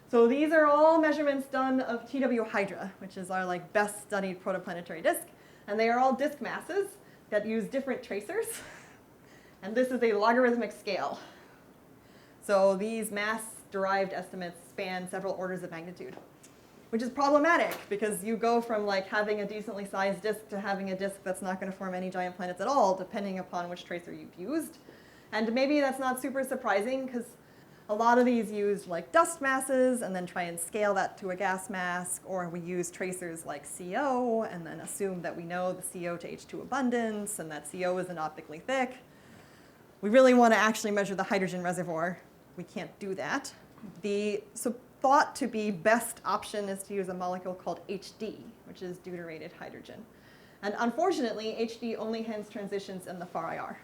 So these are all measurements done of TW Hydra, which is our like best studied protoplanetary disk, and they are all disk masses that use different tracers, and this is a logarithmic scale. So these mass-derived estimates span several orders of magnitude, which is problematic because you go from like having a decently sized disk to having a disk that's not going to form any giant planets at all, depending upon which tracer you've used. And maybe that's not super surprising because a lot of these use like dust masses and then try and scale that to a gas mass, or we use tracers like CO and then assume that we know the CO to H2 abundance and that CO isn't optically thick. We really want to actually measure the hydrogen reservoir. We can't do that. The thought to be best option is to use a molecule called HD, which is deuterated hydrogen. And unfortunately, HD only has transitions in the far IR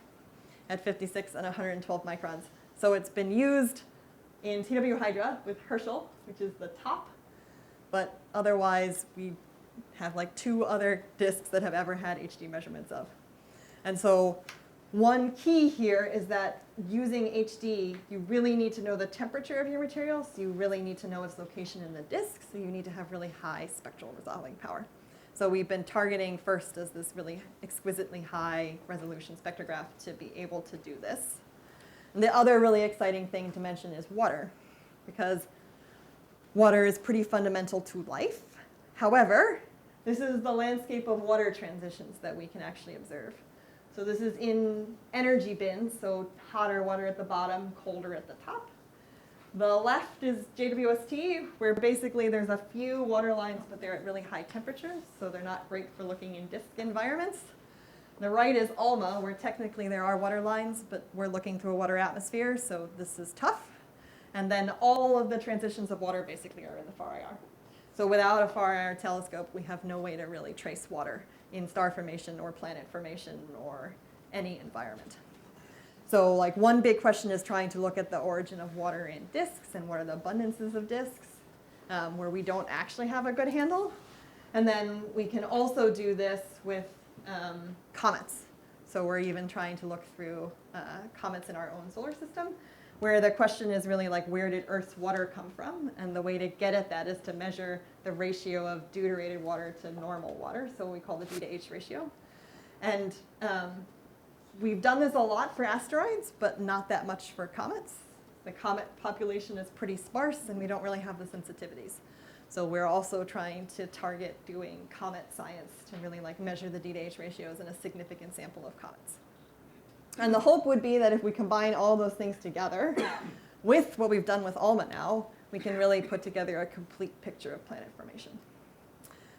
at 56 and 112 microns. So it's been used in TW Hydra with Herschel, which is the top, but otherwise we have like 2 other disks that have ever had HD measurements of. And so one key here is that using HD, you really need to know the temperature of your material, so you really need to know its location in the disk, so you need to have really high spectral resolving power. So we've been targeting FIRST as this really exquisitely high resolution spectrograph to be able to do this. And the other really exciting thing to mention is water, because water is pretty fundamental to life. However, this is the landscape of water transitions that we can actually observe. So this is in energy bins, so hotter water at the bottom, colder at the top. The left is JWST, where basically there's a few water lines, but they're at really high temperatures, so they're not great for looking in disk environments. The right is ALMA, where technically there are water lines, but we're looking through a water atmosphere, so this is tough. And then all of the transitions of water basically are in the far IR. So without a far IR telescope, we have no way to really trace water in star formation or planet formation or any environment. So like one big question is trying to look at the origin of water in disks and what are the abundances of disks, where we don't actually have a good handle. And then we can also do this with comets. So we're even trying to look through comets in our own solar system, where the question is really like, where did Earth's water come from? And the way to get at that is to measure the ratio of deuterated water to normal water, so we call the D to H ratio. And we've done this a lot for asteroids, but not that much for comets. The comet population is pretty sparse, and we don't really have the sensitivities. So we're also trying to target doing comet science to really like measure the D to H ratios in a significant sample of comets. And the hope would be that if we combine all those things together with what we've done with ALMA now, we can really put together a complete picture of planet formation.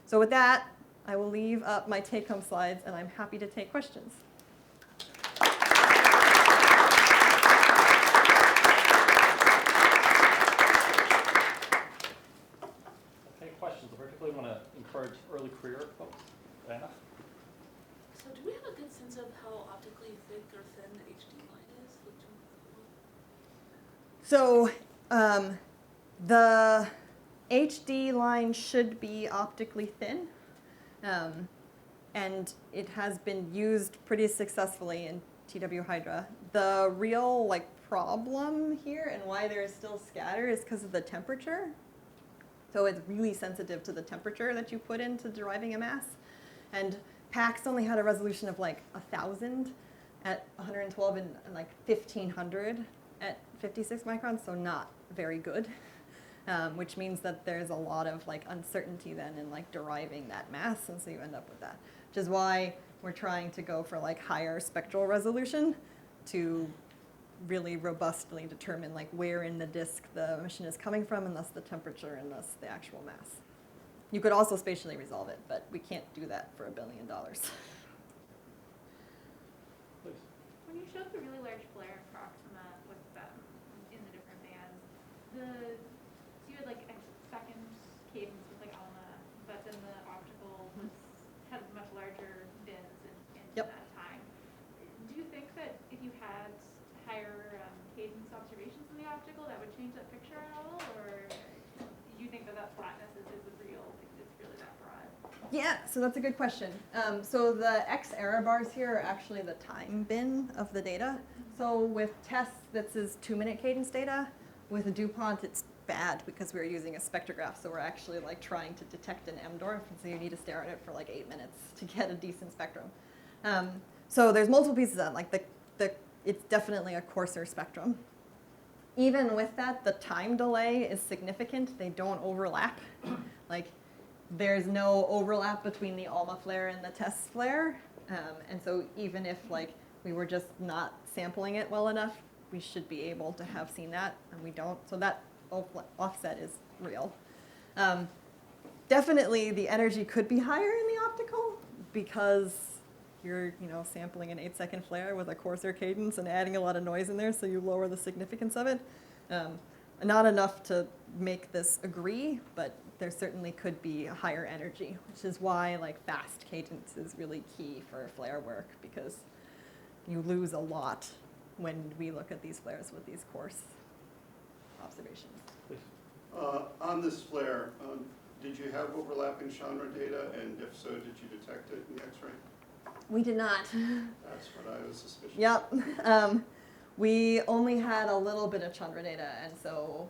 So with that, I will leave up my take-home slides, and I'm happy to take questions. Okay, questions. I particularly want to encourage early career folks. Diana? So do we have a good sense of how optically thick or thin the HD line is? So the HD line should be optically thin, and it has been used pretty successfully in TW Hydra. The real like problem here and why there is still scatter is because of the temperature. So it's really sensitive to the temperature that you put into deriving a mass. And PAX only had a resolution of like 1,000 at 112 and like 1,500 at 56 microns, so not very good. Which means that there's a lot of like uncertainty then in like deriving that mass, and so you end up with that. Which is why we're trying to go for like higher spectral resolution to really robustly determine like where in the disk the emission is coming from, and thus the temperature, and thus the actual mass. You could also spatially resolve it, but we can't do that for $1 billion. Please. When you showed the really large flare in Proxima, so you had like a second cadence with like ALMA, but then the optical was, had much larger bins in Yep. that time. Do you think that if you had higher cadence observations in the optical, that would change that picture at all, or do you think that that flatness is real? It's really that broad? Yeah, so that's a good question. So the X error bars here are actually the time bin of the data. So with tests, this is 2-minute cadence data. With DuPont, it's bad because we're using a spectrograph, so we're actually like trying to detect an M-dwarf, and so you need to stare at it for like 8 minutes to get a decent spectrum. So there's multiple pieces on, like it's definitely a coarser spectrum. Even with that, the time delay is significant. They don't overlap. Like, there's no overlap between the ALMA flare and the test flare. And so even if like we were just not sampling it well enough, we should be able to have seen that, and we don't. So that offset is real. Definitely the energy could be higher in the optical because you're sampling an 8-second flare with a coarser cadence and adding a lot of noise in there, so you lower the significance of it. Not enough to make this agree, but there certainly could be a higher energy, which is why like fast cadence is really key for flare work, because you lose a lot when we look at these flares with these coarse observations. Please. On this flare, did you have overlapping Chandra data, and if so, did you detect it in the X-ray? We did not. That's what I was suspicious. Yep. We only had a little bit of Chandra data, and so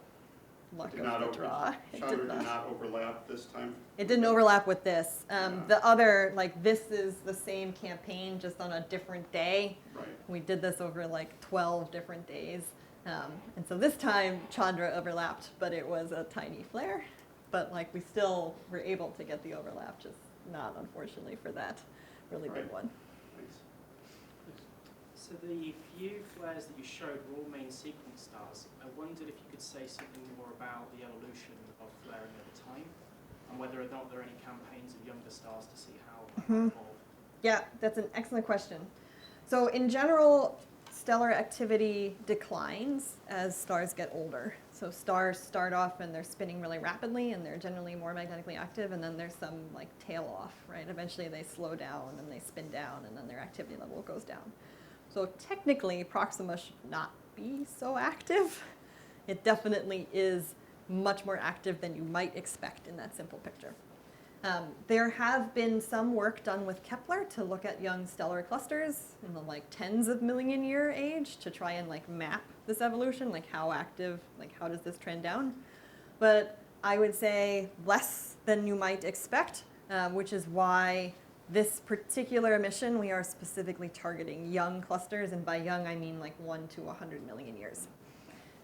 luck Did of not the draw. Chandra did not overlap this time? It didn't overlap with this. Yeah. The other, like, this is the same campaign, just on a different day. Right. We did this over like 12 different days. And so this time Chandra overlapped, but it was a tiny flare. But like we still were able to get the overlap, just not unfortunately for that really big Right. one. Thanks. So the few flares that you showed were all main sequence stars. I wondered if you could say something more about the evolution of flaring over time, and whether or not there are any campaigns of younger stars to see how that might evolve. Yeah, that's an excellent question. So in general, stellar activity declines as stars get older. So stars start off and they're spinning really rapidly and they're generally more magnetically active, and then there's some like tail off, right? Eventually they slow down and they spin down, and then their activity level goes down. So technically Proxima should not be so active. It definitely is much more active than you might expect in that simple picture. There have been some work done with Kepler to look at young stellar clusters in the like tens of million year age to try and like map this evolution, like how active, like how does this trend down? But I would say less than you might expect, which is why this particular mission, we are specifically targeting young clusters, and by young I mean like 1 to 100 million years.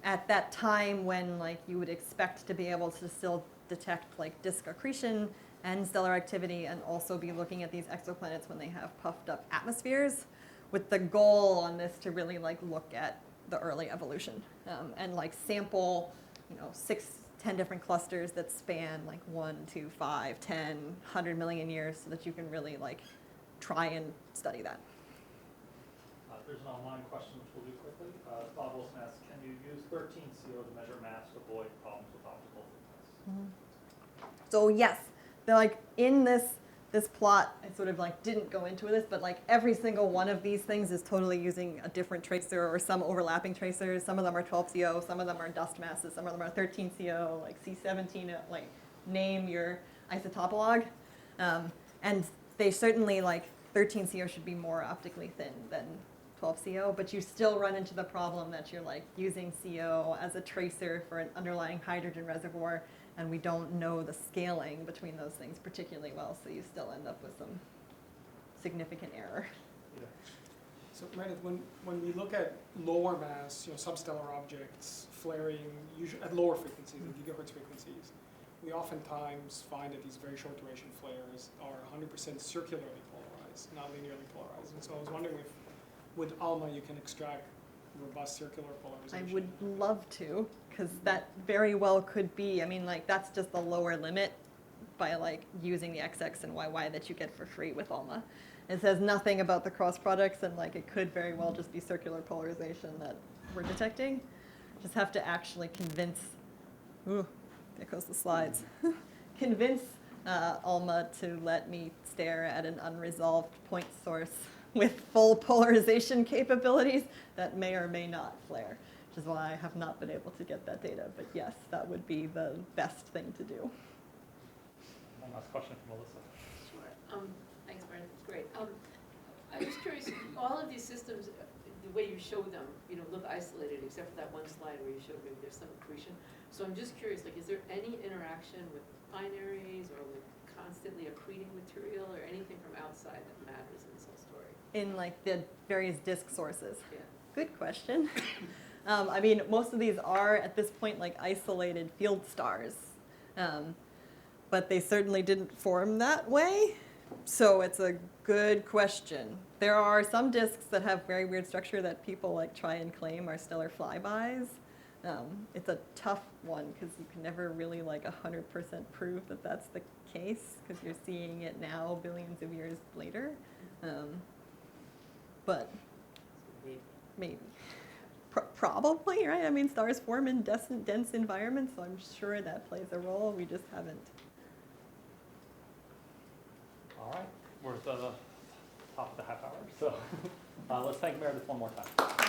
At that time when like you would expect to be able to still detect like disk accretion and stellar activity, and also be looking at these exoplanets when they have puffed up atmospheres, with the goal on this to really like look at the early evolution and like sample 6-10 different clusters that span like 1 to 5, 10, 100 million years, so that you can really like try and study that. There's an online question which we'll do quickly. Bob Wilson asks, can you use 13CO to measure mass to avoid problems with optical thickness? So yes, they're like in this plot, I sort of like didn't go into this, but like every single one of these things is totally using a different tracer or some overlapping tracers. Some of them are 12CO, some of them are dust masses, some of them are 13CO, like C17, like name your isotopolog. And they certainly, like 13CO should be more optically thin than 12CO, but you still run into the problem that you're like using CO as a tracer for an underlying hydrogen reservoir, and we don't know the scaling between those things particularly well, so you still end up with some significant error. Yeah. So Meredith, when we look at lower mass, substellar objects flaring usually at lower frequencies, at gigahertz frequencies, we oftentimes find that these very short duration flares are 100% circularly polarized, not linearly polarized. And so I was wondering if with ALMA you can extract robust circular polarization. I would love to, because that very well could be. I mean, like that's just the lower limit by like using the XX and YY that you get for free with ALMA. It says nothing about the cross products, and like it could very well just be circular polarization that we're detecting. Just have to actually convince Ooh, there goes the slides. Convince Alma to let me stare at an unresolved point source with full polarization capabilities that may or may not flare, which is why I have not been able to get that data. But yes, that would be the best thing to do. One last question from Melissa. Sure. Thanks, Brian. It's great. I'm just curious, all of these systems, the way you show them, look isolated, except for that one slide where you showed maybe there's some accretion. So I'm just curious, like, is there any interaction with binaries or with constantly accreting material or anything from outside that matters in this whole story? In like the various disk sources. Yeah. Good question. I mean, most of these are at this point like isolated field stars, but they certainly didn't form that way. So it's a good question. There are some disks that have very weird structure that people like try and claim are stellar flybys. It's a tough one because you can never really like 100% prove that that's the case because you're seeing it now billions of years later. But maybe. Probably, right? I mean, stars form in dense environments, so I'm sure that plays a role. We just haven't. All right, we're at the top of the half hour, so let's thank Meredith one more time.